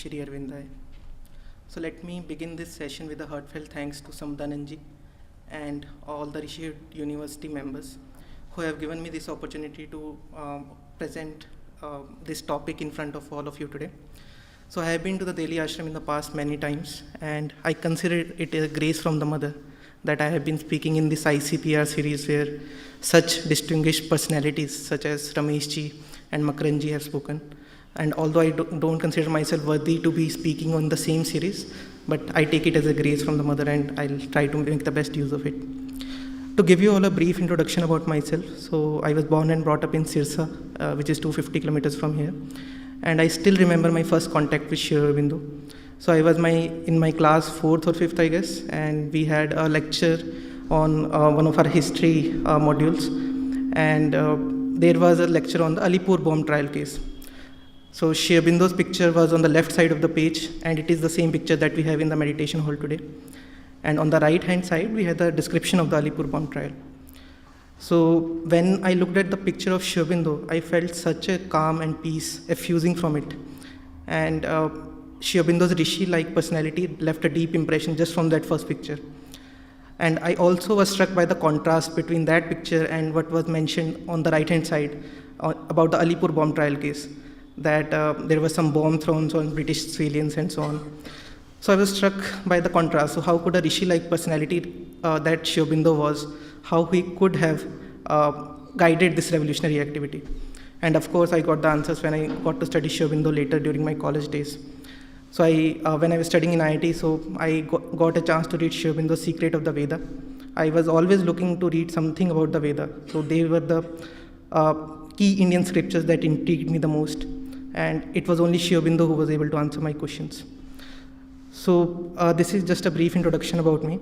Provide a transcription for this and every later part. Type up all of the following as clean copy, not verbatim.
Shri Aurobindo. So let me begin this session with a heartfelt thanks to Samdananji and all the Rishi University members who have given me this opportunity to present this topic in front of all of you today. So I have been to the Delhi ashram in the past many times, and I consider it a grace from the mother that I have been speaking in this ICPR series where such distinguished personalities such as Rameshji and Makaranji have spoken. And although I don't consider myself worthy to be speaking on the same series, but I take it as a grace from the mother and I'll try to make the best use of it. To give you all a brief introduction about myself, so I was born and brought up in Sirsa, which is 250 kilometers from here. And I still remember my first contact with Sri Aurobindo. So I was in my class 4th or 5th, I guess, and we had a lecture on one of our history modules. And there was a lecture on the Alipur bomb trial case. So Sri Aurobindo's picture was on the left side of the page, and it is the same picture that we have in the meditation hall today. And on the right-hand side, we had the description of the Alipur bomb trial. So when I looked at the picture of Sri Aurobindo, I felt such a calm and peace effusing from it. And Sri Aurobindo's Rishi-like personality left a deep impression just from that first picture. And I also was struck by the contrast between that picture and what was mentioned on the right-hand side about the Alipur bomb trial case, that there was some bomb thrown on British civilians and so on. So I was struck by the contrast. So how could a Rishi-like personality that Sri Aurobindo was, how he could have guided this revolutionary activity? And of course, I got the answers when I got to study Sri Aurobindo later during my college days. So when I was studying in IIT, so I got a chance to read Sri Aurobindo's Secret of the Veda. I was always looking to read something about the Veda. So they were the key Indian scriptures that intrigued me the most. And it was only Sri Aurobindo who was able to answer my questions. So this is just a brief introduction about me.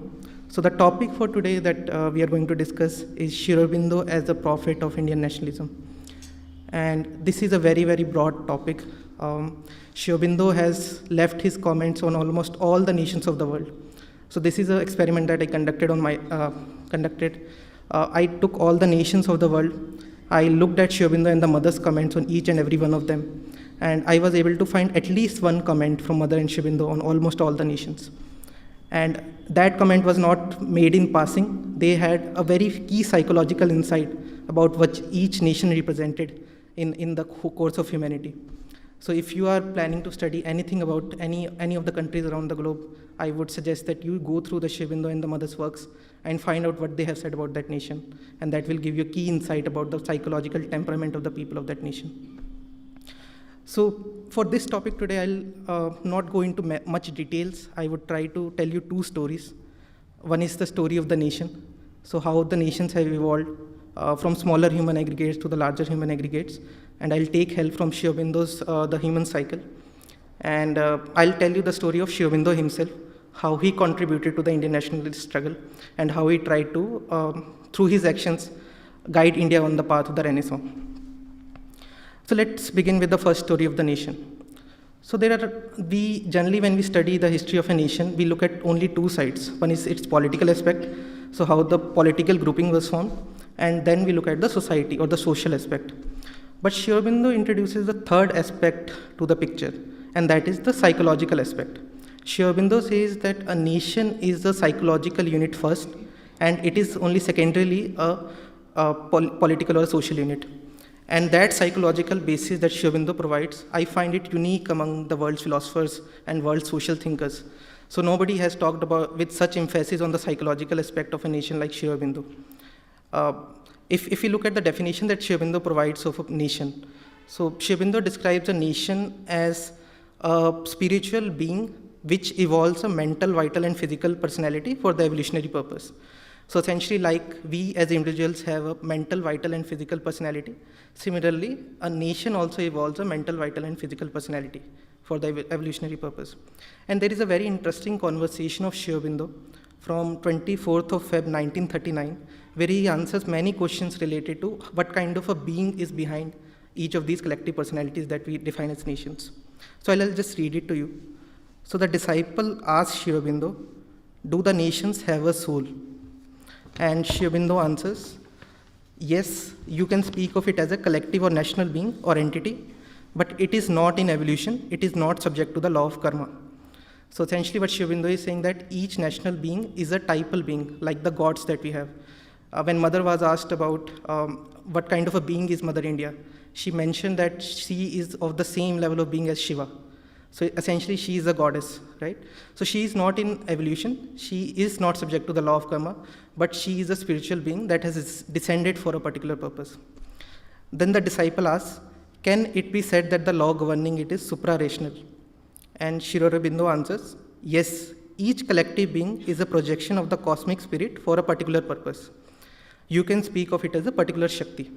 So the topic for today that we are going to discuss is Sri Aurobindo as the prophet of Indian nationalism. And this is a very, very broad topic. Sri Aurobindo has left his comments on almost all the nations of the world. So this is an experiment that I conducted I took all the nations of the world. I looked at Sri Aurobindo and the mother's comments on each and every one of them. And I was able to find at least one comment from Mother and Sri Aurobindo on almost all the nations. And that comment was not made in passing. They had a very key psychological insight about what each nation represented in the course of humanity. So if you are planning to study anything about any of the countries around the globe, I would suggest that you go through the Sri Aurobindo and the mother's works and find out what they have said about that nation. And that will give you a key insight about the psychological temperament of the people of that nation. So for this topic today, I'll not go into much details. I would try to tell you two stories. One is the story of the nation. So how the nations have evolved from smaller human aggregates to the larger human aggregates. And I'll take help from Sri Aurobindo's The Human Cycle. And I'll tell you the story of Sri Aurobindo himself, how he contributed to the Indian nationalist struggle, and how he tried to, through his actions, guide India on the path of the Renaissance. So let's begin with the first story of the nation. So generally when we study the history of a nation, we look at only two sides. One is its political aspect, so how the political grouping was formed, and then we look at the society or the social aspect. But Sri Aurobindo introduces the third aspect to the picture, and that is the psychological aspect. Sri Aurobindo says that a nation is the psychological unit first, and it is only secondarily a political or social unit. And that psychological basis that Sri Aurobindo provides, I find it unique among the world's philosophers and world's social thinkers. So nobody has talked about with such emphasis on the psychological aspect of a nation like Sri Aurobindo. If you look at the definition that Sri Aurobindo provides of a nation, so Sri Aurobindo describes a nation as a spiritual being which evolves a mental, vital, and physical personality for the evolutionary purpose. So essentially, like we as individuals have a mental, vital, and physical personality, similarly, a nation also evolves a mental, vital, and physical personality for the evolutionary purpose. And there is a very interesting conversation of Sri Aurobindo from 24th of Feb 1939, where he answers many questions related to what kind of a being is behind each of these collective personalities that we define as nations. So I'll just read it to you. So the disciple asked Sri Aurobindo, "Do the nations have a soul?" And Sri Aurobindo answers, "Yes, you can speak of it as a collective or national being or entity, but it is not in evolution, it is not subject to the law of karma. So essentially what Sri Aurobindo is saying that each national being is a typal being, like the gods that we have. When Mother was asked about what kind of a being is Mother India, she mentioned that she is of the same level of being as Shiva. So essentially she is a goddess, right? So she is not in evolution, she is not subject to the law of karma, but she is a spiritual being that has descended for a particular purpose. Then the disciple asks, can it be said that the law governing it is supra-rational? And Sri Aurobindo answers, yes, each collective being is a projection of the cosmic spirit for a particular purpose. You can speak of it as a particular Shakti.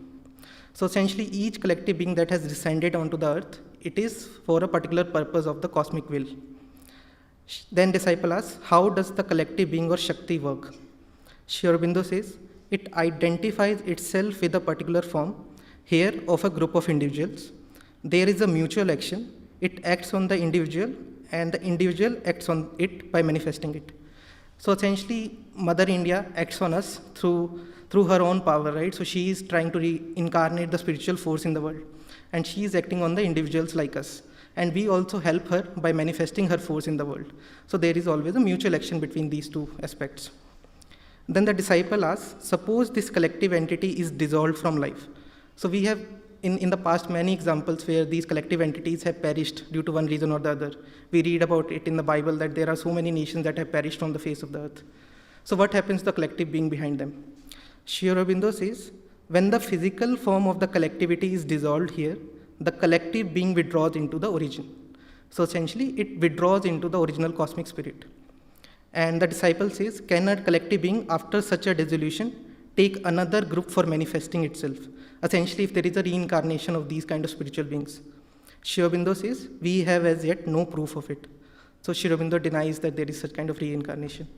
So essentially each collective being that has descended onto the earth, it is for a particular purpose of the cosmic will. Then disciple asks, how does the collective being or Shakti work? Sri Aurobindo says, it identifies itself with a particular form, here of a group of individuals. There is a mutual action. It acts on the individual, and the individual acts on it by manifesting it. So essentially, Mother India acts on us through her own power, right? So she is trying to reincarnate the spiritual force in the world, and she is acting on the individuals like us. And we also help her by manifesting her force in the world. So there is always a mutual action between these two aspects. Then the disciple asks, suppose this collective entity is dissolved from life. So we have in the past many examples where these collective entities have perished due to one reason or the other. We read about it in the Bible that there are so many nations that have perished from the face of the earth. So what happens to the collective being behind them? Sri Aurobindo says, when the physical form of the collectivity is dissolved here, the collective being withdraws into the origin. So essentially it withdraws into the original cosmic spirit. And the disciple says, can a collective being after such a dissolution take another group for manifesting itself? Essentially, if there is a reincarnation of these kind of spiritual beings. Sri Aurobindo says, we have as yet no proof of it. So Sri Aurobindo denies that there is such kind of reincarnation.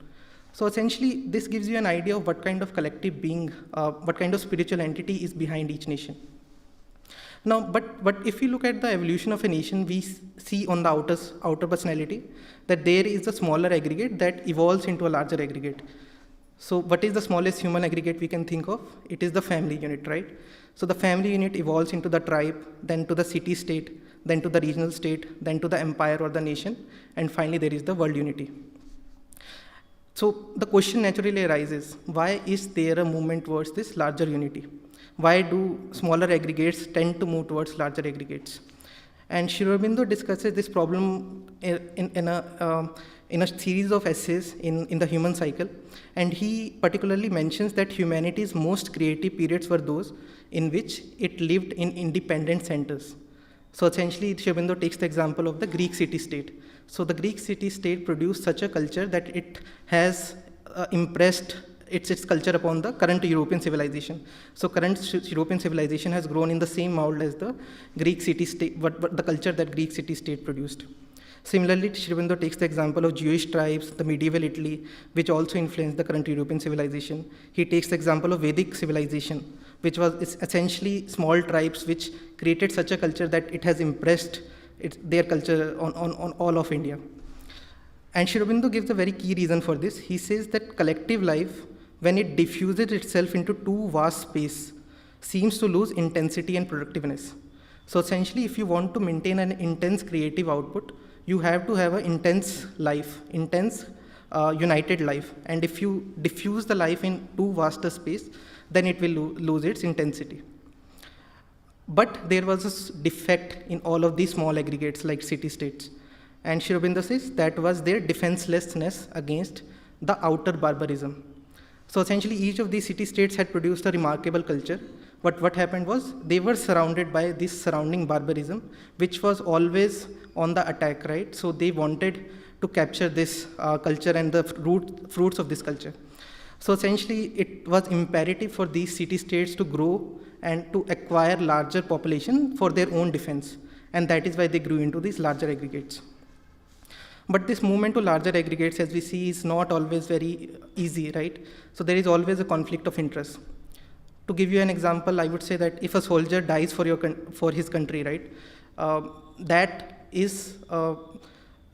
So essentially, this gives you an idea of what kind of collective being, what kind of spiritual entity is behind each nation. Now, but if you look at the evolution of a nation, we see on the outer personality that there is a smaller aggregate that evolves into a larger aggregate. So what is the smallest human aggregate we can think of? It is the family unit, right? So the family unit evolves into the tribe, then to the city-state, then to the regional state, then to the empire or the nation, and finally there is the world unity. So the question naturally arises, why is there a movement towards this larger unity? Why do smaller aggregates tend to move towards larger aggregates? And Sri Aurobindo discusses this problem in a series of essays in the human cycle, and he particularly mentions that humanity's most creative periods were those in which it lived in independent centers. So essentially, Sri Aurobindo takes the example of the Greek city-state. So the Greek city-state produced such a culture that it has impressed its culture upon the current European civilization. So current European civilization has grown in the same mold as the Greek city-state, but the culture that Greek city-state produced. Similarly, Sri Aurobindo takes the example of Jewish tribes, the medieval Italy, which also influenced the current European civilization. He takes the example of Vedic civilization, which was essentially small tribes which created such a culture that it has impressed their culture on all of India. And Sri Aurobindo gives a very key reason for this. He says that collective life, when it diffuses itself into too vast space, seems to lose intensity and productiveness. So essentially, if you want to maintain an intense creative output, you have to have an intense life, intense united life. And if you diffuse the life in too vast a space, then it will lose its intensity. But there was a defect in all of these small aggregates like city-states. And Sri Aurobindo says that was their defenselessness against the outer barbarism. So essentially, each of these city-states had produced a remarkable culture. But what happened was they were surrounded by this surrounding barbarism, which was always on the attack, right? So they wanted to capture this culture and the fruits of this culture. So essentially, it was imperative for these city-states to grow and to acquire larger population for their own defense. And that is why they grew into these larger aggregates. But this movement to larger aggregates, as we see, is not always very easy, right? So there is always a conflict of interest. To give you an example, I would say that if a soldier dies for his country, right, that is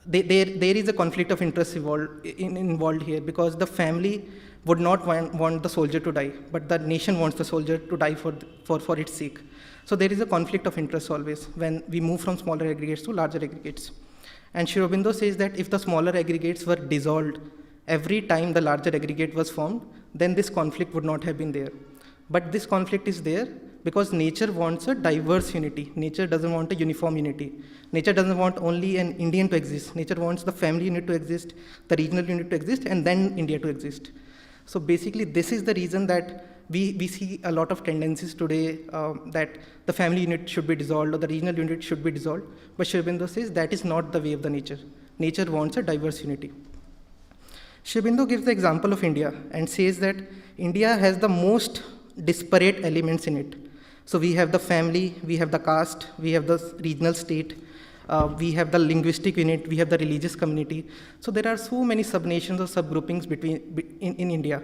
there is a conflict of interest involved here, because the family would not want the soldier to die, but the nation wants the soldier to die for its sake. So there is a conflict of interest always when we move from smaller aggregates to larger aggregates. And Sri Aurobindo says that if the smaller aggregates were dissolved every time the larger aggregate was formed, then this conflict would not have been there. But this conflict is there because nature wants a diverse unity. Nature doesn't want a uniform unity. Nature doesn't want only an Indian to exist. Nature wants the family unit to exist, the regional unit to exist, and then India to exist. So basically, this is the reason that we see a lot of tendencies today that the family unit should be dissolved or the regional unit should be dissolved. But Sri Aurobindo says that is not the way of the nature. Nature wants a diverse unity. Sri Aurobindo gives the example of India and says that India has the most disparate elements in it. So we have the family, we have the caste, we have the regional state, we have the linguistic unit, we have the religious community. So there are so many subnations or subgroupings in India.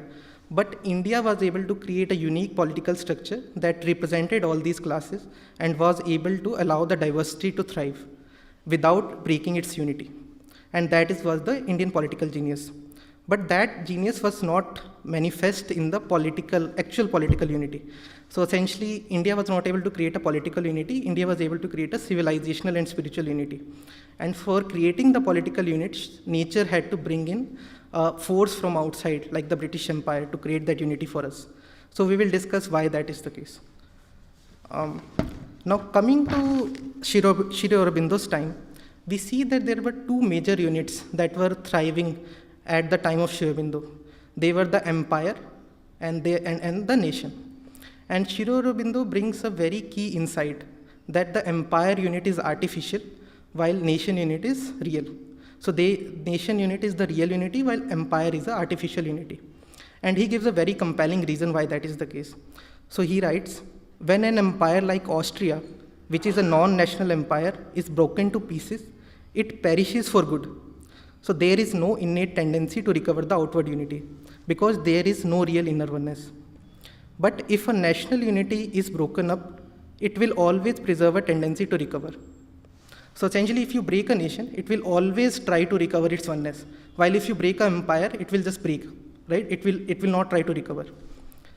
But India was able to create a unique political structure that represented all these classes and was able to allow the diversity to thrive without breaking its unity. And that was the Indian political genius. But that genius was not manifest in the actual political unity. So essentially, India was not able to create a political unity. India was able to create a civilizational and spiritual unity. And for creating the political units, nature had to bring in force from outside, like the British Empire, to create that unity for us. So we will discuss why that is the case. Now, coming to Sri Aurobindo's time, we see that there were two major units that were thriving at the time of Sri Aurobindo. They were the empire and the nation. And Sri Aurobindo brings a very key insight that the empire unit is artificial while nation unit is real. So nation unit is the real unity while empire is the artificial unity. And he gives a very compelling reason why that is the case. So he writes, when an empire like Austria, which is a non-national empire, is broken to pieces, it perishes for good. So there is no innate tendency to recover the outward unity because there is no real inner oneness. But if a national unity is broken up, it will always preserve a tendency to recover. So essentially, if you break a nation, it will always try to recover its oneness. While if you break an empire, it will just break, right? It will not try to recover.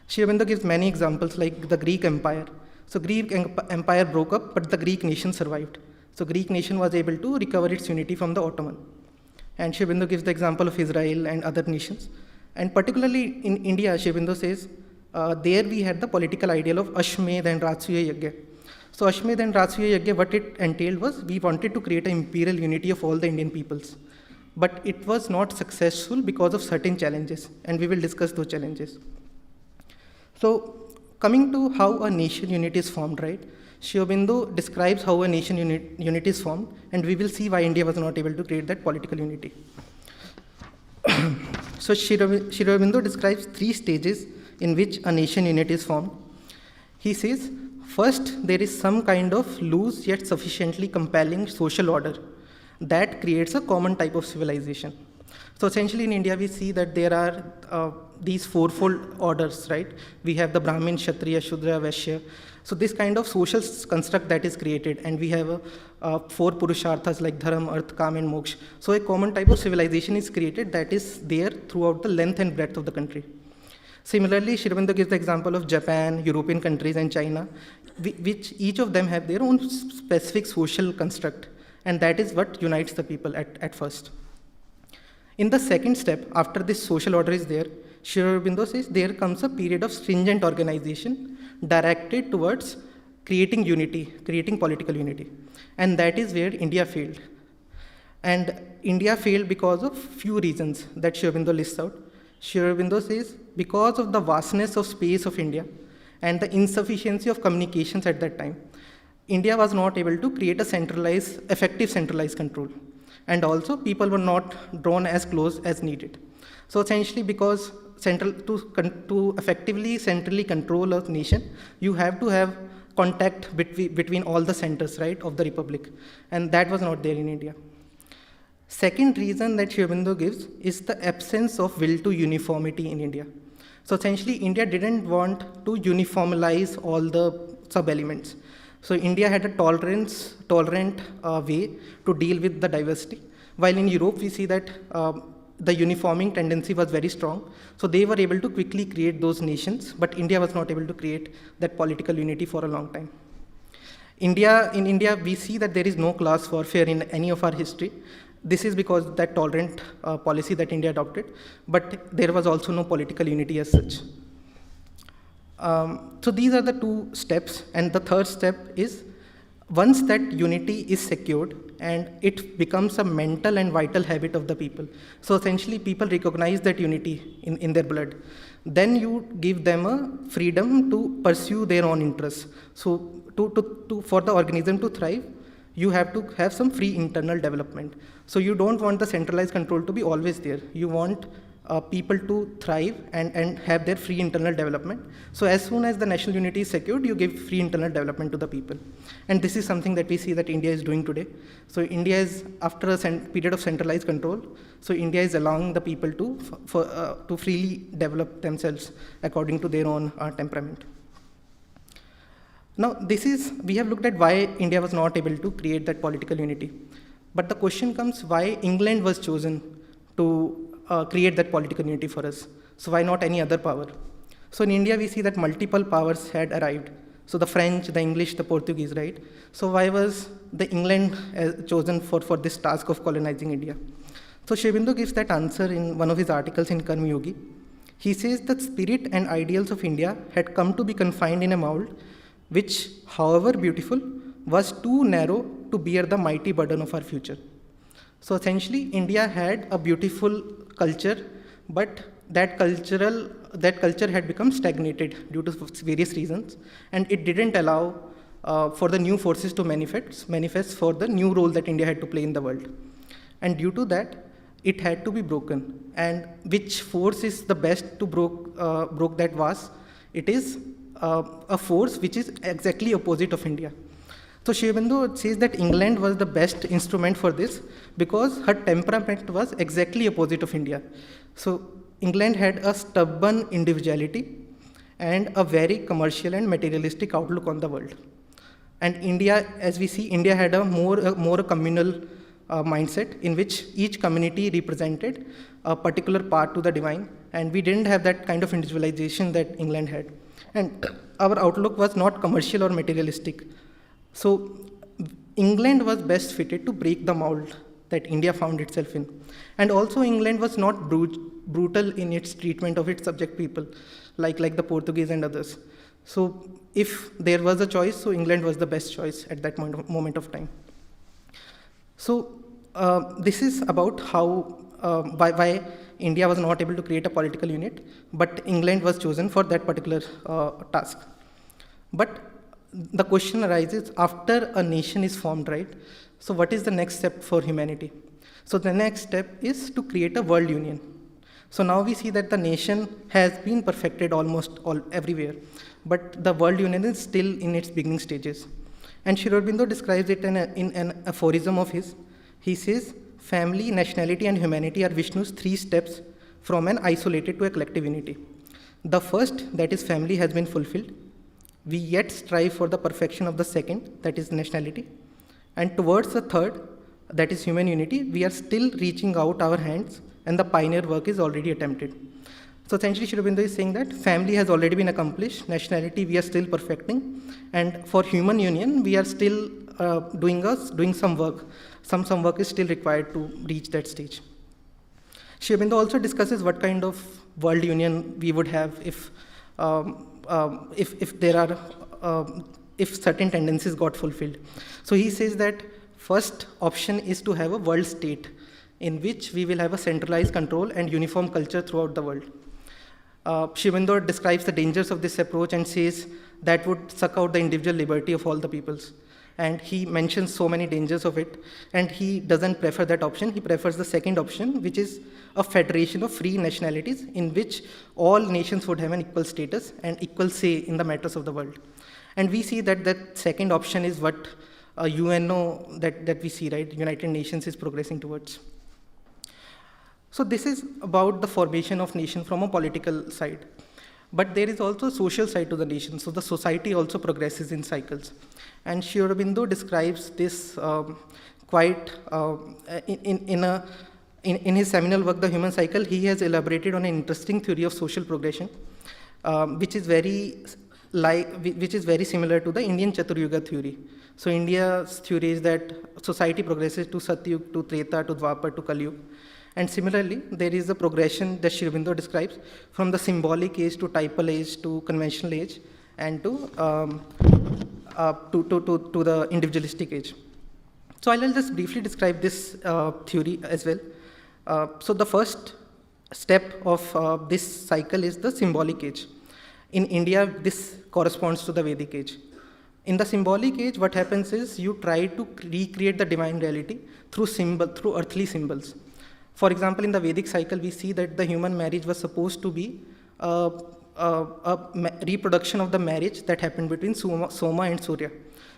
Sri Aurobindo gives many examples like the Greek Empire. So Greek Empire broke up, but the Greek nation survived. So Greek nation was able to recover its unity from the Ottoman. And Sri Aurobindo gives the example of Israel and other nations. And particularly in India, Sri Aurobindo says, there we had the political ideal of Ashmed and Rajasuya Yagya. So Ashmed and Rajasuya Yagya, what it entailed was, we wanted to create an imperial unity of all the Indian peoples. But it was not successful because of certain challenges, and we will discuss those challenges. So coming to how a nation unit is formed, right? Sri Aurobindo describes how a nation unit is formed, and we will see why India was not able to create that political unity. So Sri Aurobindo describes 3 stages in which a nation unit is formed. He says, first, there is some kind of loose yet sufficiently compelling social order that creates a common type of civilization. So essentially in India, we see that there are these fourfold orders, right? We have the Brahmin, Kshatriya, Shudra, Vaishya. So this kind of social construct that is created, and we have 4 Purusharthas like Dharam, Arth, Kam, and Moksha. So a common type of civilization is created that is there throughout the length and breadth of the country. Similarly, Sri Aurobindo gives the example of Japan, European countries, and China, which each of them have their own specific social construct, and that is what unites the people at first. In the second step, after this social order is there, Sri Aurobindo says there comes a period of stringent organization directed towards creating unity, creating political unity. And that is where India failed. And India failed because of few reasons that Sri Aurobindo lists out. Sri Aurobindo says, because of the vastness of space of India and the insufficiency of communications at that time, India was not able to create a effective centralized control. And also, people were not drawn as close as needed. So essentially, because to effectively centrally control a nation, you have to have contact between all the centers, right, of the republic. And that was not there in India. Second reason that Sri Aurobindo gives is the absence of will to uniformity in India. So essentially, India didn't want to uniformize all the sub-elements. So India had a tolerant way to deal with the diversity. While in Europe, we see that the uniforming tendency was very strong. So they were able to quickly create those nations, but India was not able to create that political unity for a long time. In India, we see that there is no class warfare in any of our history. This is because that tolerant policy that India adopted, but there was also no political unity as such. So these are the two steps, and the third step is once that unity is secured and it becomes a mental and vital habit of the people. So essentially people recognize that unity in their blood. Then you give them a freedom to pursue their own interests. So for the organism to thrive, you have to have some free internal development. So you don't want the centralized control to be always there. You want people to thrive and have their free internal development. So as soon as the national unity is secured, you give free internal development to the people. And this is something that we see that India is doing today. So India is, after a period of centralized control, so India is allowing the people to freely develop themselves according to their own temperament. Now, we have looked at why India was not able to create that political unity. But the question comes, why England was chosen to create that political unity for us? So why not any other power? So in India, we see that multiple powers had arrived. So the French, the English, the Portuguese, right? So why was the England chosen for this task of colonizing India? So Sri Aurobindo gives that answer in one of his articles in Karma Yogi. He says that spirit and ideals of India had come to be confined in a mold which, however beautiful, was too narrow to bear the mighty burden of our future. So essentially, India had a beautiful culture, but that culture had become stagnated due to various reasons, and it didn't allow for the new forces to manifest for the new role that India had to play in the world. And due to that, it had to be broken. And which force is the best to broke that vase? It is a force which is exactly opposite of India. So Sri Aurobindo says that England was the best instrument for this because her temperament was exactly opposite of India. So England had a stubborn individuality and a very commercial and materialistic outlook on the world. And India, as we see, India had a more communal mindset in which each community represented a particular part to the divine, and we didn't have that kind of individualization that England had. And our outlook was not commercial or materialistic. So England was best fitted to break the mold that India found itself in. And also England was not brutal in its treatment of its subject people, like the Portuguese and others. So if there was a choice, so England was the best choice at that moment of time. So this is about how, why India was not able to create a political unit, but England was chosen for that particular task. But the question arises, after a nation is formed, right? So what is the next step for humanity? So the next step is to create a world union. So now we see that the nation has been perfected almost everywhere, but the world union is still in its beginning stages. And Sri Aurobindo describes it in an aphorism of his. He says, family, nationality, and humanity are Vishnu's 3 steps from an isolated to a collective unity. The first, that is family, has been fulfilled. We yet strive for the perfection of the second, that is nationality. And towards the third, that is human unity, we are still reaching out our hands, and the pioneer work is already attempted. So essentially, Sri Aurobindo is saying that family has already been accomplished, nationality we are still perfecting, and for human union, we are still doing some work. Some work is still required to reach that stage. Sri Aurobindo also discusses what kind of world union we would have if certain tendencies got fulfilled. So he says that first option is to have a world state in which we will have a centralized control and uniform culture throughout the world. Sri Aurobindo describes the dangers of this approach and says that would suck out the individual liberty of all the peoples. And he mentions so many dangers of it, and he doesn't prefer that option. He prefers the second option, which is a federation of free nationalities in which all nations would have an equal status and equal say in the matters of the world. And we see that that second option is what UNO that we see, right? United Nations is progressing towards. So this is about the formation of nation from a political side. But there is also a social side to the nation. So the society also progresses in cycles. And Sri Aurobindo describes this quite in in his seminal work, The Human Cycle, he has elaborated on an interesting theory of social progression, which is very similar to the Indian Chaturyuga theory. So India's theory is that society progresses to Satyug, to Treta, to Dwapar, to Kalyug. And similarly, there is a progression that Sri Aurobindo describes from the symbolic age to typal age to conventional age and to the individualistic age. So I'll just briefly describe this theory as well. So the first step of this cycle is the symbolic age. In India, this corresponds to the Vedic age. In the symbolic age, what happens is you try to recreate the divine reality through earthly symbols. For example, in the Vedic cycle, we see that the human marriage was supposed to be a reproduction of the marriage that happened between Soma and Surya.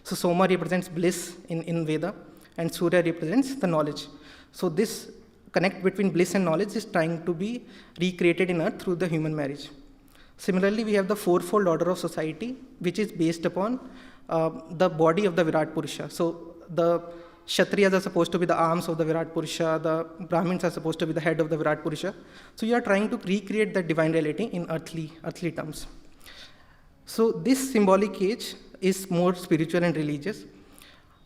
So Soma represents bliss in Veda, and Surya represents the knowledge. So this connect between bliss and knowledge is trying to be recreated in earth through the human marriage. Similarly, we have the fourfold order of society, which is based upon the body of the Virat Purusha. So the Kshatriyas are supposed to be the arms of the Virat Purusha, the Brahmins are supposed to be the head of the Virat Purusha. So you are trying to recreate that divine reality in earthly terms. So this symbolic age is more spiritual and religious.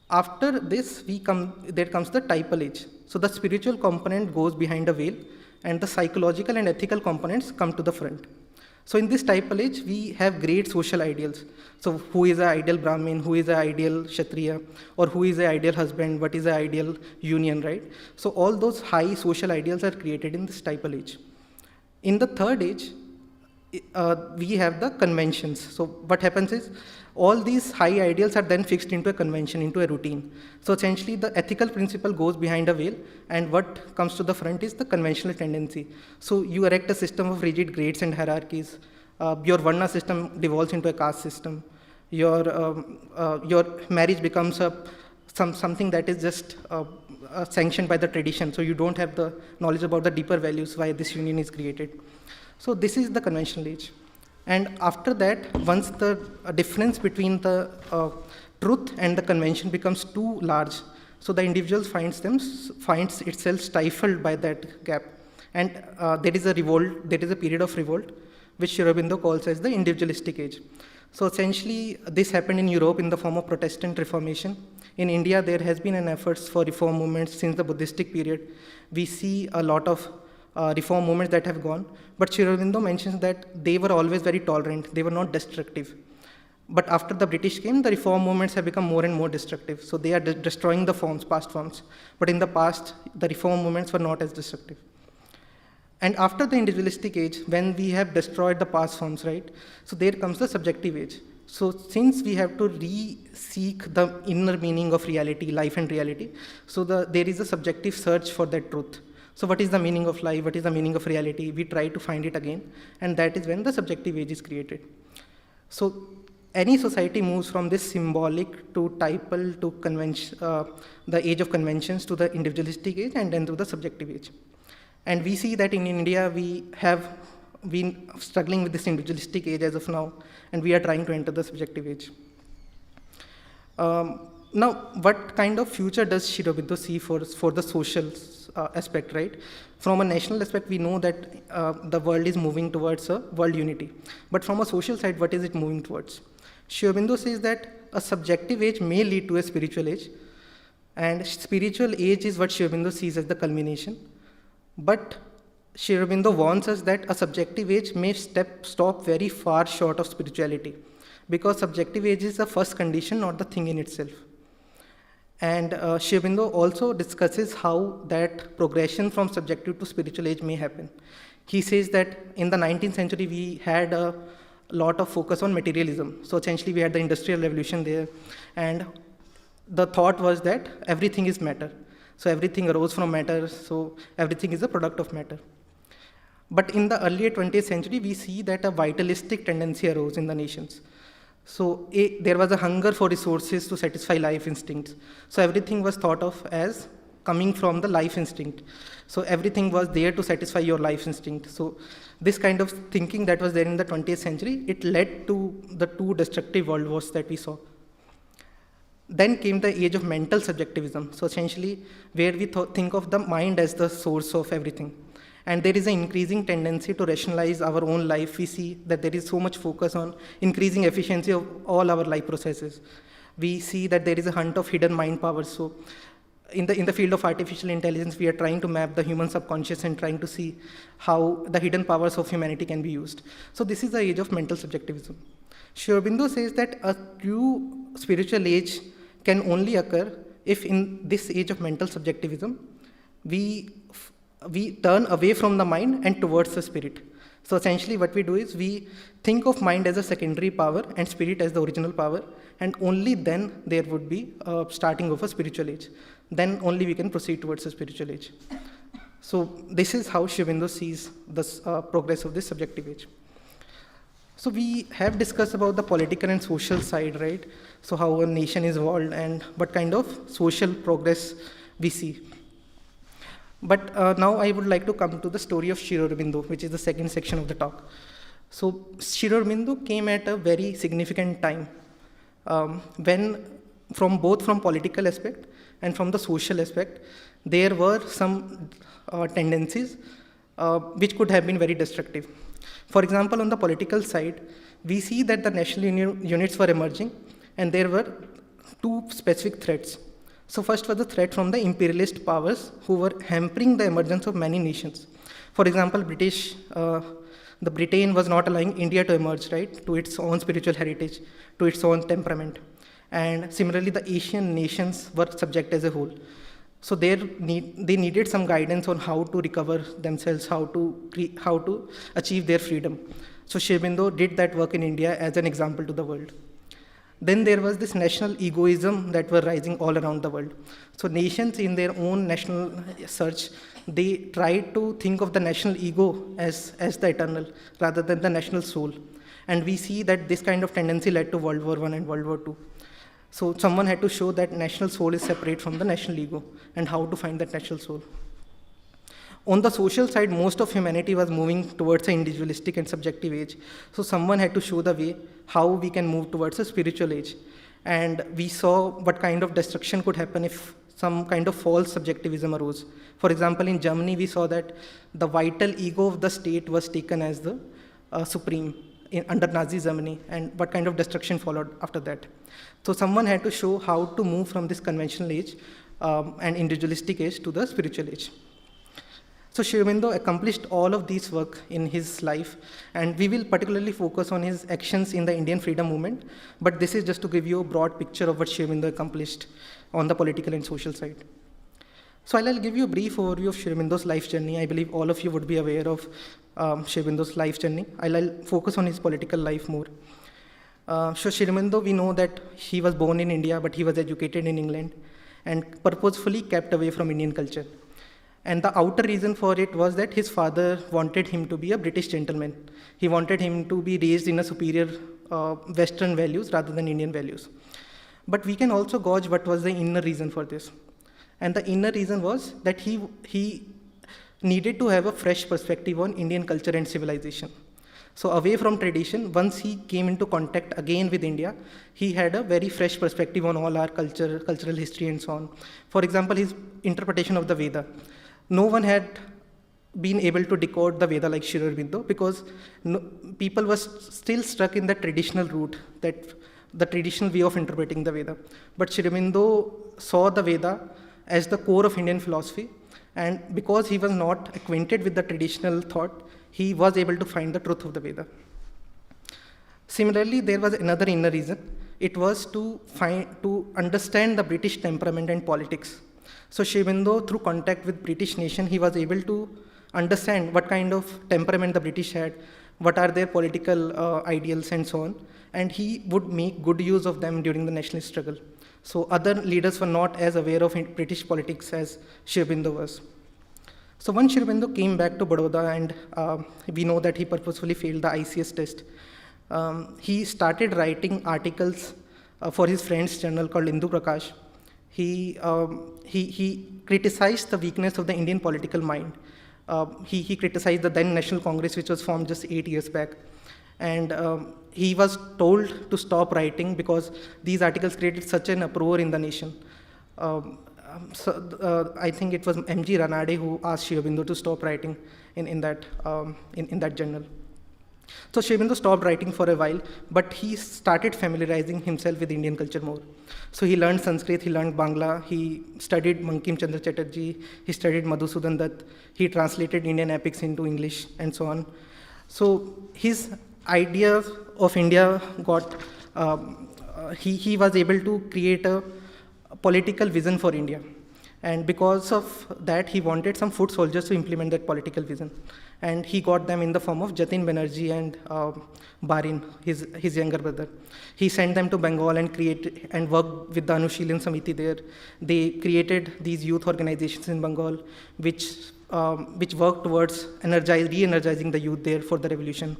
After this, there comes the typal age. So the spiritual component goes behind a veil, and the psychological and ethical components come to the front. So in this typal age, we have great social ideals. So who is the ideal Brahmin, who is the ideal Kshatriya, or who is the ideal husband, what is the ideal union, right? So all those high social ideals are created in this typal age. In the third age, we have the conventions. So what happens is, all these high ideals are then fixed into a convention, into a routine. So essentially, the ethical principle goes behind a veil, and what comes to the front is the conventional tendency. So you erect a system of rigid grades and hierarchies. Your Varna system devolves into a caste system. Your marriage becomes something that is just sanctioned by the tradition. So you don't have the knowledge about the deeper values why this union is created. So this is the conventional age. And after that, once the difference between the truth and the convention becomes too large, so the individual finds itself stifled by that gap. And there is a period of revolt, which Sri Aurobindo calls as the individualistic age. So essentially, this happened in Europe in the form of Protestant Reformation. In India, there has been an efforts for reform movements since the Buddhistic period. We see a lot of reform movements that have gone, but Sri Aurobindo mentions that they were always very tolerant, they were not destructive. But after the British came, the reform movements have become more and more destructive. So they are destroying the past forms. But in the past, the reform movements were not as destructive. And after the individualistic age, when we have destroyed the past forms, right? So there comes the subjective age. So since we have to re-seek the inner meaning of reality, life and reality, so there is a subjective search for that truth. So what is the meaning of life? What is the meaning of reality? We try to find it again, and that is when the subjective age is created. So any society moves from this symbolic to typal to convention, the age of conventions, to the individualistic age, and then to the subjective age. And we see that in India, we have been struggling with this individualistic age as of now, and we are trying to enter the subjective age. Now, what kind of future does Sri Aurobindo see for the social aspect, right? From a national aspect, we know that the world is moving towards a world unity. But from a social side, what is it moving towards? Sri Aurobindo says that a subjective age may lead to a spiritual age, and spiritual age is what Sri Aurobindo sees as the culmination. But Sri Aurobindo warns us that a subjective age may stop very far short of spirituality, because subjective age is the first condition, not the thing in itself. And Sri Aurobindo also discusses how that progression from subjective to spiritual age may happen. He says that in the 19th century, we had a lot of focus on materialism. So essentially, we had the Industrial Revolution there, and the thought was that everything is matter. So everything arose from matter, so everything is a product of matter. But in the earlier 20th century, we see that a vitalistic tendency arose in the nations. So there was a hunger for resources to satisfy life instincts. So everything was thought of as coming from the life instinct. So everything was there to satisfy your life instinct. So this kind of thinking that was there in the 20th century, it led to the two destructive world wars that we saw. Then came the age of mental subjectivism. So essentially, where we think of the mind as the source of everything. And there is an increasing tendency to rationalize our own life. We see that there is so much focus on increasing efficiency of all our life processes. We see that there is a hunt of hidden mind powers. So in the field of artificial intelligence, we are trying to map the human subconscious and trying to see how the hidden powers of humanity can be used. So this is the age of mental subjectivism. Sri Aurobindo says that a true spiritual age can only occur if in this age of mental subjectivism, we turn away from the mind and towards the spirit. So essentially what we do is we think of mind as a secondary power and spirit as the original power, and only then there would be a starting of a spiritual age. Then only we can proceed towards a spiritual age. So this is how Sri Aurobindo sees the progress of this subjective age. So we have discussed about the political and social side, right? So how a nation is evolved and what kind of social progress we see. But now I would like to come to the story of Sri Aurobindo, which is the second section of the talk. So Sri Aurobindo came at a very significant time when both from political aspect and from the social aspect, there were some tendencies which could have been very destructive. For example, on the political side, we see that the national units were emerging, and there were two specific threats. So first was the threat from the imperialist powers who were hampering the emergence of many nations. For example, the Britain was not allowing India to emerge, right, to its own spiritual heritage, to its own temperament. And similarly, the Asian nations were subject as a whole. So they needed some guidance on how to recover themselves, how to achieve their freedom. So Sri Aurobindo did that work in India as an example to the world. Then there was this national egoism that were rising all around the world. So nations in their own national search, they tried to think of the national ego as the eternal rather than the national soul. And we see that this kind of tendency led to World War I and World War II. So someone had to show that national soul is separate from the national ego and how to find that national soul. On the social side, most of humanity was moving towards an individualistic and subjective age. So someone had to show the way how we can move towards a spiritual age. And we saw what kind of destruction could happen if some kind of false subjectivism arose. For example, in Germany, we saw that the vital ego of the state was taken as the supreme under Nazi Germany, and what kind of destruction followed after that. So someone had to show how to move from this conventional age and individualistic age to the spiritual age. So Sri Aurobindo accomplished all of these work in his life, and we will particularly focus on his actions in the Indian freedom movement, but this is just to give you a broad picture of what Sri Aurobindo accomplished on the political and social side. So I'll give you a brief overview of Sri Aurobindo's life journey. I believe all of you would be aware of Sri Aurobindo's life journey. I'll focus on his political life more. So Sri Aurobindo, we know that he was born in India, but he was educated in England and purposefully kept away from Indian culture. And the outer reason for it was that his father wanted him to be a British gentleman. He wanted him to be raised in a superior Western values rather than Indian values. But we can also gauge what was the inner reason for this. And the inner reason was that he needed to have a fresh perspective on Indian culture and civilization. So away from tradition, once he came into contact again with India, he had a very fresh perspective on all our culture, cultural history and so on. For example, his interpretation of the Veda. No one had been able to decode the Veda like Sri Aurobindo because people were still stuck in the traditional route, that the traditional way of interpreting the Veda. But Sri Aurobindo saw the Veda as the core of Indian philosophy, and because he was not acquainted with the traditional thought, he was able to find the truth of the Veda. Similarly, there was another inner reason. It was to understand the British temperament and politics. So Sri Aurobindo, through contact with British nation, he was able to understand what kind of temperament the British had, what are their political ideals and so on, and he would make good use of them during the nationalist struggle. So other leaders were not as aware of British politics as Sri Aurobindo was. So once Sri Aurobindo came back to Baroda, and we know that he purposefully failed the ICS test, he started writing articles for his friend's journal called Indu Prakash. He criticized the weakness of the Indian political mind. He criticized the then National Congress, which was formed just 8 years back. And he was told to stop writing because these articles created such an uproar in the nation. I think it was M.G. Ranade who asked Sri Aurobindo to stop writing in that journal. So Sri Aurobindo stopped writing for a while, but he started familiarizing himself with Indian culture more. So he learned Sanskrit, he learned Bangla, he studied Bankim Chandra Chatterjee, he studied Madhusudan Dutt, he translated Indian epics into English, and so on. So his idea of India got, he was able to create a political vision for India. And because of that, he wanted some foot soldiers to implement that political vision. And he got them in the form of Jatin Banerjee and Barin, his younger brother. He sent them to Bengal and worked with the Anushilin Samiti there. They created these youth organizations in Bengal, which worked towards re-energizing the youth there for the revolution.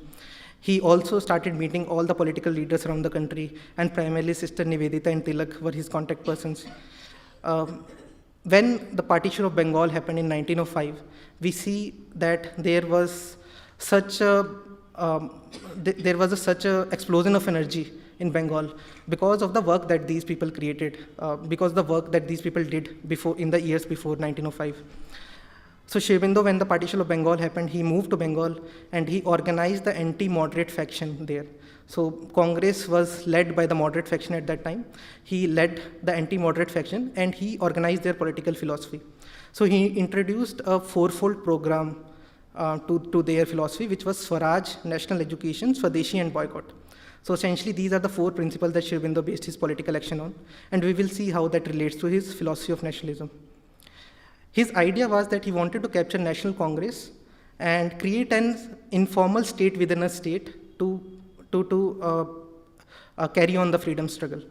He also started meeting all the political leaders around the country, and primarily Sister Nivedita and Tilak were his contact persons. When the partition of Bengal happened in 1905, we see that there was such a explosion of energy in Bengal because of the work that these people created, because the work that these people did in the years before 1905. So Sri Aurobindo, when the partition of Bengal happened, he moved to Bengal and he organized the anti-moderate faction there. So Congress was led by the moderate faction at that time. He led the anti-moderate faction and he organized their political philosophy. So he introduced a fourfold program to their philosophy, which was Swaraj, national education, Swadeshi, and boycott. So essentially, these are the four principles that Sri Aurobindo based his political action on, and we will see how that relates to his philosophy of nationalism. His idea was that he wanted to capture National Congress and create an informal state within a state to carry on the freedom struggle.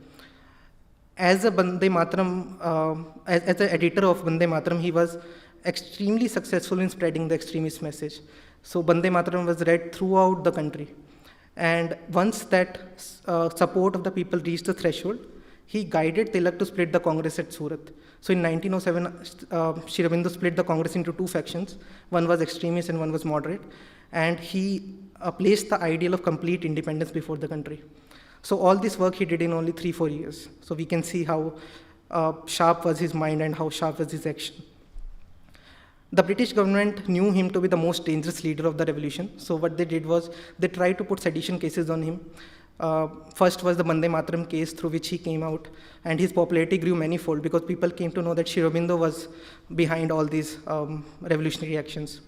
As a Bande Mataram, as the editor of Bande Mataram, he was extremely successful in spreading the extremist message. So Bande Mataram was read throughout the country. And once that support of the people reached the threshold, he guided Tilak to split the Congress at Surat. So in 1907, Sri Aurobindo split the Congress into two factions. One was extremist and one was moderate. And he placed the ideal of complete independence before the country. So all this work he did in only 3-4 years. So we can see how sharp was his mind and how sharp was his action. The British government knew him to be the most dangerous leader of the revolution. So what they did was they tried to put sedition cases on him. First was the Bande Mataram case through which he came out, and his popularity grew manifold because people came to know that Sri Aurobindo was behind all these revolutionary actions.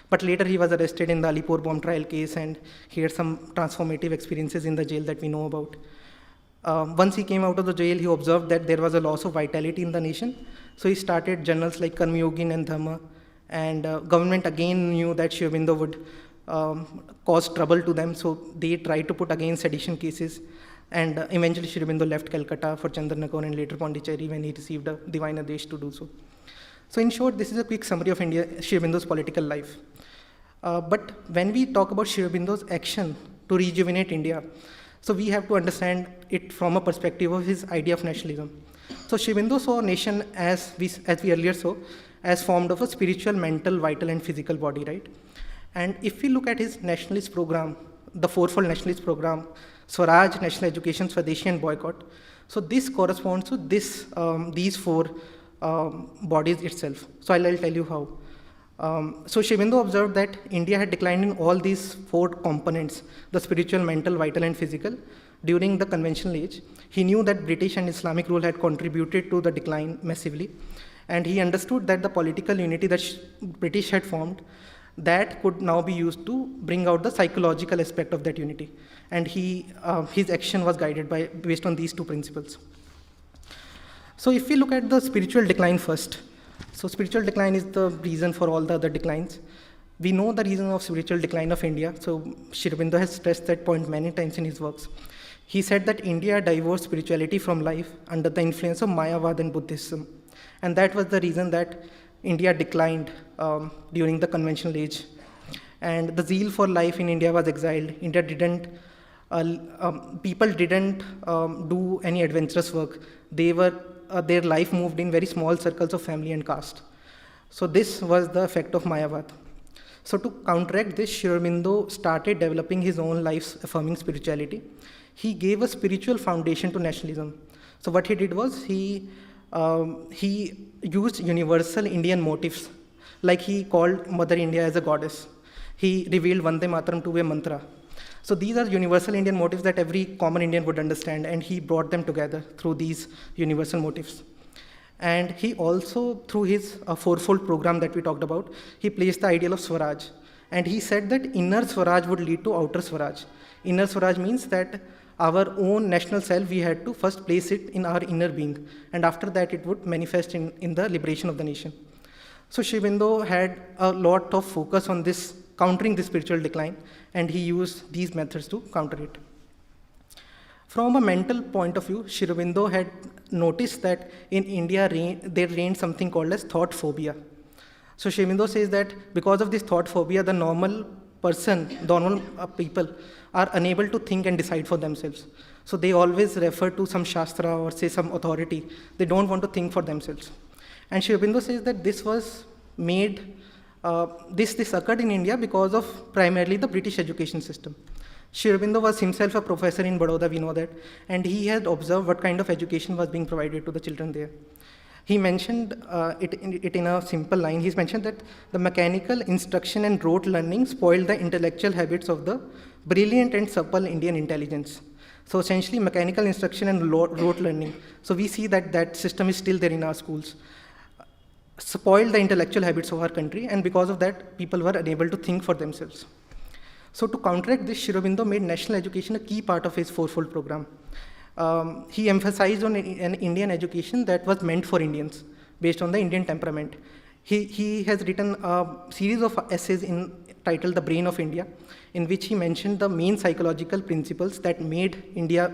But later he was arrested in the Alipur bomb trial case, and he had some transformative experiences in the jail that we know about. Once he came out of the jail, he observed that there was a loss of vitality in the nation. So he started journals like Karmyogin and Dhamma, and government again knew that Sri Aurobindo would cause trouble to them, so they tried to put again sedition cases, and eventually Sri Aurobindo left Calcutta for Chandranagore and later Pondicherry when he received a divine adesh to do so. So in short, this is a quick summary of Sri Aurobindo's political life. But when we talk about Sri Aurobindo's action to rejuvenate India, so we have to understand it from a perspective of his idea of nationalism. So Sri Aurobindo saw a nation as we earlier saw, as formed of a spiritual, mental, vital, and physical body, right? And if we look at his nationalist program, the fourfold nationalist program, Swaraj, national education, Swadeshi, and boycott, so this corresponds to these four bodies itself. So I'll tell you how. So Sri Aurobindo observed that India had declined in all these four components, the spiritual, mental, vital, and physical, during the conventional age. He knew that British and Islamic rule had contributed to the decline massively, and he understood that the political unity that British had formed, that could now be used to bring out the psychological aspect of that unity. And his action was guided based on these two principles. So if we look at the spiritual decline first, so spiritual decline is the reason for all the other declines. We know the reason of spiritual decline of India, so Sri Aurobindo has stressed that point many times in his works. He said that India divorced spirituality from life under the influence of Mayavad and Buddhism. And that was the reason that India declined during the conventional age. And the zeal for life in India was exiled. India people didn't do any adventurous work. Their life moved in very small circles of family and caste. So this was the effect of Mayavad. So to counteract this, Sri Aurobindo started developing his own life-affirming spirituality. He gave a spiritual foundation to nationalism. So what he did was he used universal Indian motifs, like he called Mother India as a goddess. He revealed Vande Mataram to a mantra. So these are universal Indian motifs that every common Indian would understand, and he brought them together through these universal motifs. And he also, through his fourfold program that we talked about, he placed the ideal of Swaraj. And he said that inner Swaraj would lead to outer Swaraj. Inner Swaraj means that our own national self, we had to first place it in our inner being. And after that, it would manifest in the liberation of the nation. So Sri Aurobindo had a lot of focus on this, countering the spiritual decline, and he used these methods to counter it. From a mental point of view, Sri Aurobindo had noticed that in India there reigned something called as thought phobia. So Sri Aurobindo says that because of this thought phobia, the normal people are unable to think and decide for themselves. So they always refer to some shastra or say some authority. They don't want to think for themselves. And Sri Aurobindo says that this was made, this occurred in India because of primarily the British education system. Sri Aurobindo was himself a professor in Baroda, we know that, and he had observed what kind of education was being provided to the children there. He mentioned it in a simple line. He's mentioned that the mechanical instruction and rote learning spoiled the intellectual habits of the brilliant and supple Indian intelligence. So essentially, mechanical instruction and rote learning. So we see that that system is still there in our schools. Spoiled the intellectual habits of our country, and because of that, people were unable to think for themselves. So to counteract this, Sri Aurobindo made national education a key part of his fourfold program. He emphasized on an Indian education that was meant for Indians, based on the Indian temperament. He has written a series of essays titled The Brain of India, in which he mentioned the main psychological principles that made India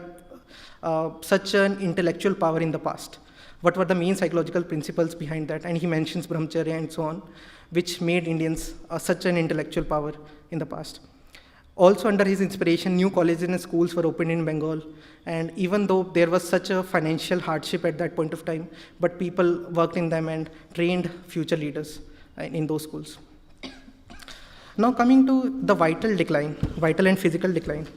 such an intellectual power in the past. What were the main psychological principles behind that? And he mentions brahmacharya and so on, which made Indians such an intellectual power in the past. Also under his inspiration, new colleges and schools were opened in Bengal. And even though there was such a financial hardship at that point of time, but people worked in them and trained future leaders in those schools. Now coming to the vital and physical decline.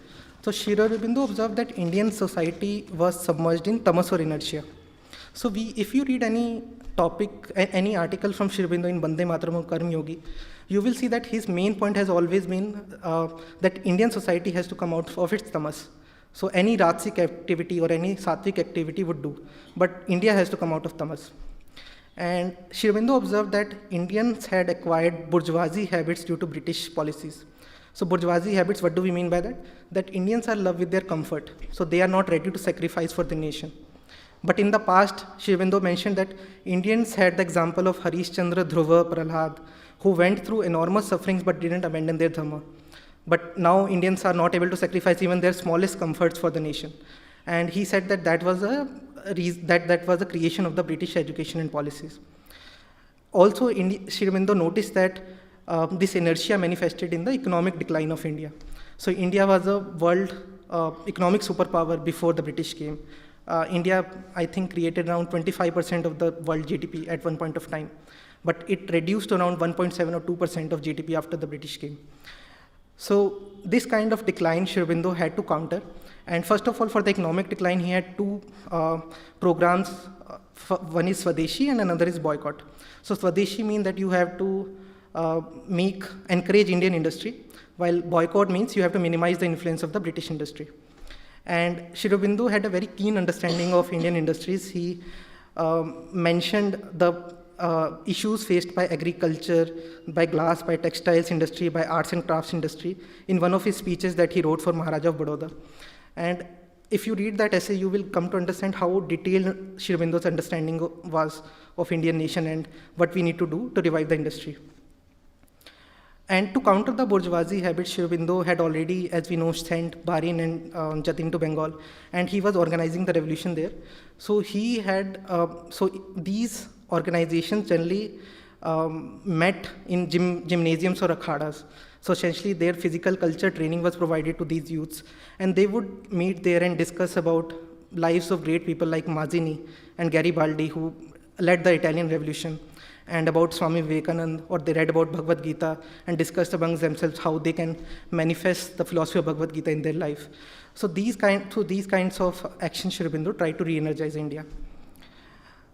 So Sri Aurobindo observed that Indian society was submerged in tamas or inertia. So if you read any topic, any article from Sri Aurobindo in Vande Mataram or Karma Yogi, you will see that his main point has always been that Indian society has to come out of its tamas. So any Rajasic activity or any Sattvic activity would do, but India has to come out of tamas. And Sri Aurobindo observed that Indians had acquired bourgeoisie habits due to British policies. So bourgeoisie habits, what do we mean by that? That Indians are in love with their comfort, so they are not ready to sacrifice for the nation. But in the past, Sri Aurobindo mentioned that Indians had the example of Harishchandra, Dhruva, Prahlad, who went through enormous sufferings but didn't abandon their dharma. But now Indians are not able to sacrifice even their smallest comforts for the nation. And he said that that was a creation of the British education and policies. Also, Sri Aurobindo noticed that this inertia manifested in the economic decline of India. So India was a world economic superpower before the British came. India, I think, created around 25% of the world GDP at one point of time, but it reduced to around 1.7 or 2% of GDP after the British came. So this kind of decline Sri Aurobindo had to counter. And first of all, for the economic decline, he had two programs. One is Swadeshi and another is boycott. So Swadeshi means that you have to encourage Indian industry, while boycott means you have to minimize the influence of the British industry. And Sri Aurobindo had a very keen understanding of Indian industries. He mentioned the issues faced by agriculture, by glass, by textiles industry, by arts and crafts industry in one of his speeches that he wrote for Maharaja of Baroda. And if you read that essay, you will come to understand how detailed Sri Aurobindo's understanding was of Indian nation and what we need to do to revive the industry. And to counter the bourgeoisie habits, Sri Aurobindo had already, as we know, sent Barin and Jatin to Bengal, and he was organizing the revolution there. So he had, these organizations generally met in gymnasiums or akhadas. So essentially their physical culture training was provided to these youths, and they would meet there and discuss about lives of great people like Mazzini and Garibaldi, who led the Italian Revolution, and about Swami Vivekananda, or they read about Bhagavad Gita and discussed amongst themselves how they can manifest the philosophy of Bhagavad Gita in their life. So these kinds of actions Sri Aurobindo tried to re-energize India.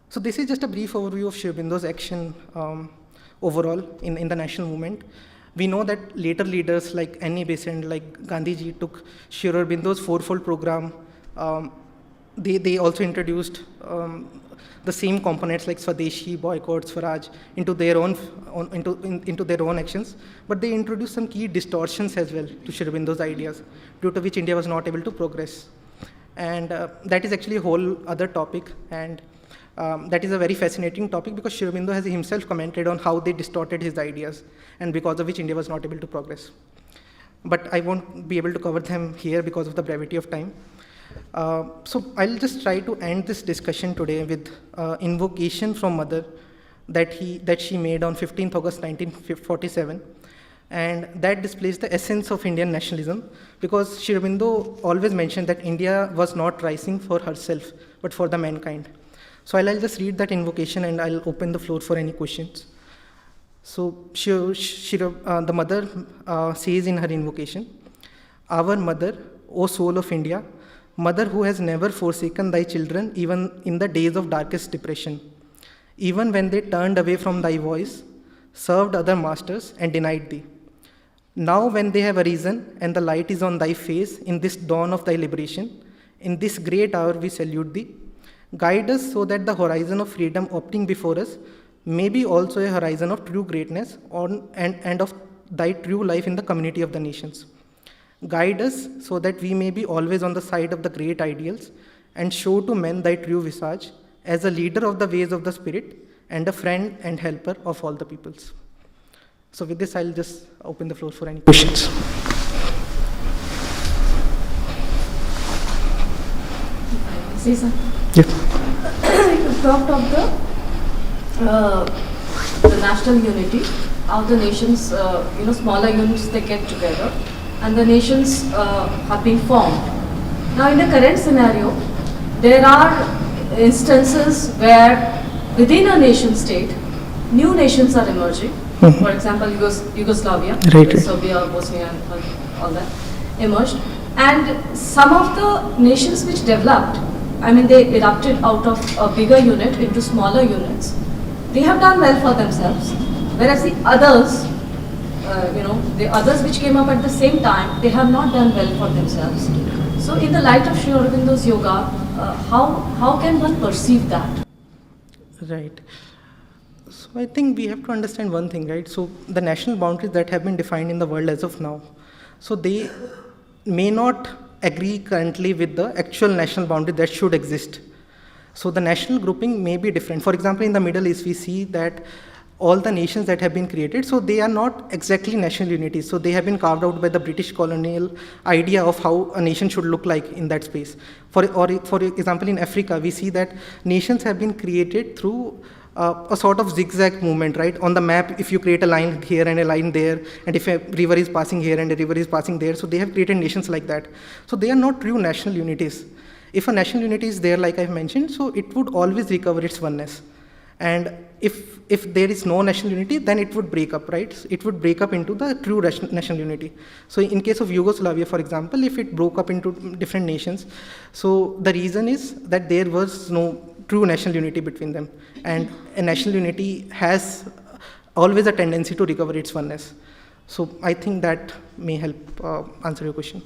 So this is just a brief overview of Sri Aurobindo's action overall in the national movement. We know that later leaders like Annie Besant, like Gandhiji, took Sri Aurobindo's fourfold program. They also introduced the same components like Swadeshi, boycott, Swaraj into their own actions, but they introduced some key distortions as well to Sri Aurobindo's ideas, due to which India was not able to progress. And that is actually a whole other topic, and that is a very fascinating topic because Sri Aurobindo has himself commented on how they distorted his ideas, and because of which India was not able to progress. But I won't be able to cover them here because of the brevity of time. So I'll just try to end this discussion today with invocation from Mother that she made on 15th August 1947, and that displays the essence of Indian nationalism, because Sri Aurobindo always mentioned that India was not rising for herself but for the mankind. So I'll just read that invocation and I'll open the floor for any questions. So the Mother says in her invocation, "Our Mother, O soul of India, Mother who has never forsaken thy children even in the days of darkest depression, even when they turned away from thy voice, served other masters and denied thee. Now when they have arisen and the light is on thy face in this dawn of thy liberation, in this great hour we salute thee. Guide us so that the horizon of freedom opening before us may be also a horizon of true greatness and of thy true life in the community of the nations. Guide us so that we may be always on the side of the great ideals and show to men thy true visage as a leader of the ways of the Spirit and a friend and helper of all the peoples." So with this, I'll just open the floor for any questions. Caesar. Yeah. You talked of the national unity, how the nations, smaller units, they get together, and the nations have been formed. Now, in the current scenario, there are instances where within a nation state, new nations are emerging. Mm-hmm. For example, Yugoslavia, Right. Serbia, Bosnia, and all that emerged. And some of the nations which developed, they erupted out of a bigger unit into smaller units. They have done well for themselves, whereas the others, the others which came up at the same time, they have not done well for themselves. So in the light of Sri Aurobindo's yoga, how can one perceive that? Right. So I think we have to understand one thing, right? So the national boundaries that have been defined in the world as of now, so they may not agree currently with the actual national boundary that should exist. So the national grouping may be different. For example, in the Middle East, we see that all the nations that have been created, so they are not exactly national unities. So they have been carved out by the British colonial idea of how a nation should look like in that space. For example, in Africa, we see that nations have been created through a sort of zigzag movement, right? On the map, if you create a line here and a line there, and if a river is passing here and a river is passing there, so they have created nations like that. So they are not true national unities. If a national unity is there, like I've mentioned, so it would always recover its oneness. And if there is no national unity, then it would break up, right? It would break up into the true national unity. So in case of Yugoslavia, for example, if it broke up into different nations, so the reason is that there was no true national unity between them. And a national unity has always a tendency to recover its oneness. So I think that may help answer your question.